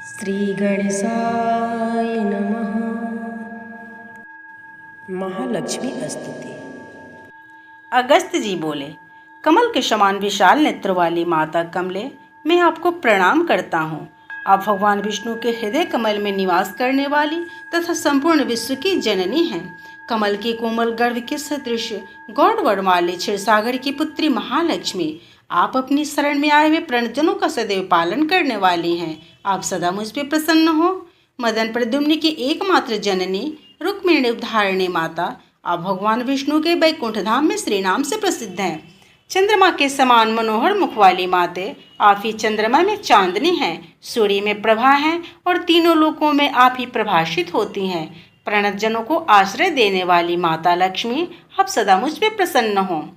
श्री गणेशाय नमः। महालक्ष्मी स्तुति। अगस्त जी बोले, कमल के समान विशाल नेत्र वाली माता कमले, मैं आपको प्रणाम करता हूँ। आप भगवान विष्णु के हृदय कमल में निवास करने वाली तथा संपूर्ण विश्व की जननी हैं। कमल की कोमल गर्भ के सदृश गौड़ वर्ण वाले क्षीरसागर की पुत्री महालक्ष्मी, आप अपनी शरण में आए हुए प्रणजनों का सदैव पालन करने वाली हैं। आप सदा मुझ पर प्रसन्न हो। मदन प्रद्युम्न की एकमात्र जननी रुक्मिणी उद्धारिणी माता, आप भगवान विष्णु के बैकुंठ धाम में श्री नाम से प्रसिद्ध हैं। चंद्रमा के समान मनोहर मुख वाली माते, आप ही चंद्रमा में चांदनी हैं, सूर्य में प्रभा हैं और तीनों लोकों में आप ही प्रभाषित होती हैं। प्रणतजनों को आश्रय देने वाली माता लक्ष्मी, आप सदा मुझ पे प्रसन्न हो।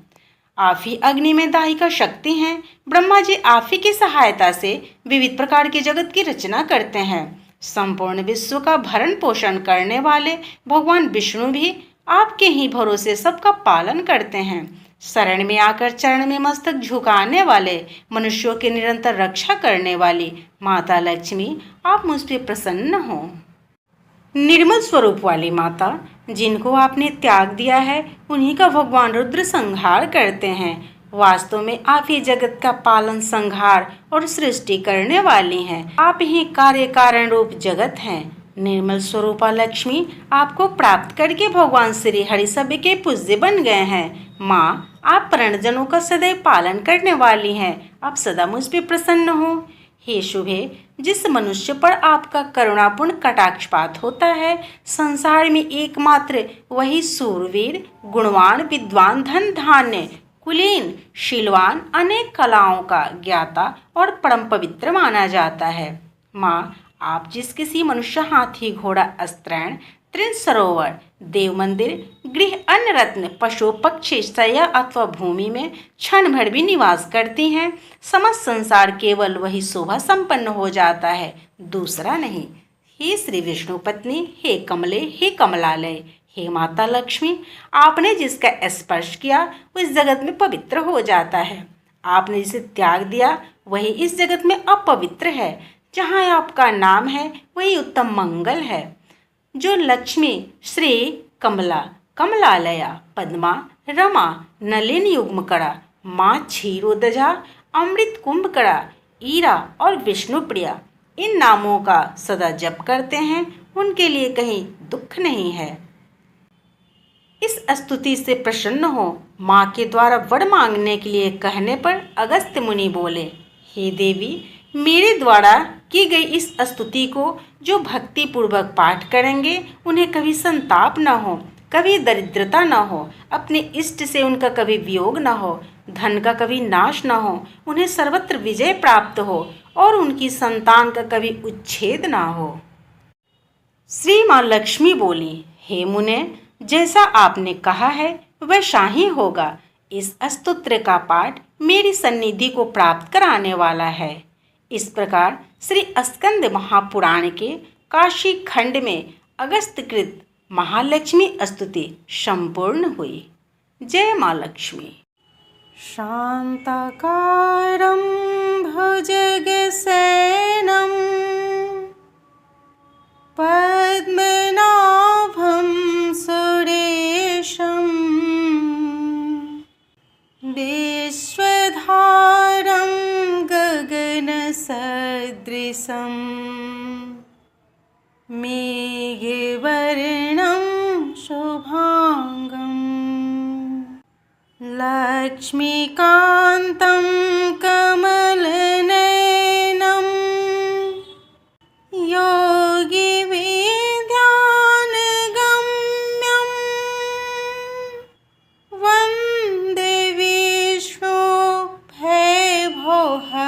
आप ही अग्नि में दाहिका शक्ति हैं। ब्रह्मा जी आप ही की सहायता से विविध प्रकार के जगत की रचना करते हैं। संपूर्ण विश्व का भरण पोषण करने वाले भगवान विष्णु भी आपके ही भरोसे सबका पालन करते हैं। शरण में आकर चरण में मस्तक झुकाने वाले मनुष्यों की निरंतर रक्षा करने वाली माता लक्ष्मी, आप मुझ पर प्रसन्न हो। निर्मल स्वरूप वाली माता, जिनको आपने त्याग दिया है उन्हीं का भगवान रुद्र संहार करते हैं। वास्तव में आप ही जगत का पालन, संहार और सृष्टि करने वाली हैं। आप ही कार्य कारण रूप जगत हैं। निर्मल स्वरूपा लक्ष्मी, आपको प्राप्त करके भगवान श्री हरि सभी के पूज्य बन गए हैं। माँ, आप प्रणजनों का सदैव पालन करने वाली हैं। आप सदा मुझ पर प्रसन्न हो। हे शुभे, जिस मनुष्य पर आपका करुणापूर्ण कटाक्षपात होता है, संसार में एकमात्र वही सूरवीर, गुणवान, विद्वान, धन धान्य, कुलीन, शीलवान, अनेक कलाओं का ज्ञाता और परम पवित्र माना जाता है। माँ, आप जिस किसी मनुष्य, हाथी, घोड़ा, अस्त्रैण, तृण सरोवर, देव मंदिर, गृह, अन्न रत्न, पशु, पक्षी, शैया अथवा भूमि में क्षण भर भी निवास करती हैं, समस्त संसार केवल वही शोभा संपन्न हो जाता है, दूसरा नहीं। हे श्री विष्णु पत्नी, हे कमले, हे कमलालय, हे माता लक्ष्मी, आपने जिसका स्पर्श किया वो इस जगत में पवित्र हो जाता है। आपने जिसे त्याग दिया वही इस जगत में अपवित्र है। जहाँ आपका नाम है वही उत्तम मंगल है। जो लक्ष्मी, श्री, कमला, कमलालया, पद्मा, रमा, नलिन युग्मकरा, माँ क्षीरोदजा, अमृत कुंभकरा, ईरा और विष्णु प्रिया, इन नामों का सदा जप करते हैं, उनके लिए कहीं दुख नहीं है। इस स्तुति से प्रसन्न हो। माँ के द्वारा वर मांगने के लिए कहने पर अगस्त मुनि बोले, हे देवी, मेरे द्वारा की गई इस स्तुति को जो भक्ति पूर्वक पाठ करेंगे, उन्हें कभी संताप न हो, कभी दरिद्रता न हो, अपने इष्ट से उनका कभी वियोग न हो, धन का कभी नाश न हो, उन्हें सर्वत्र विजय प्राप्त हो और उनकी संतान का कभी उच्छेद न हो। श्री माँ लक्ष्मी बोली, हे मुने, जैसा आपने कहा है वैसा ही होगा। इस स्तोत्र का पाठ मेरी सन्निधि को प्राप्त कराने वाला है। इस प्रकार श्री स्कंद महापुराण के काशी खंड में अगस्त्यकृत महालक्ष्मी स्तुति संपूर्ण हुई। जय माँ लक्ष्मी। शांताकारं भुजगशयनं पद्मनाभं सुरेशं विश्वधारं गगनसदृशं मेघवर्णं शुभांगं लक्ष्मीकान्तं कमलनयनं योगिविद्यानगम्यं वन्दे विष्णु भयभोहरणं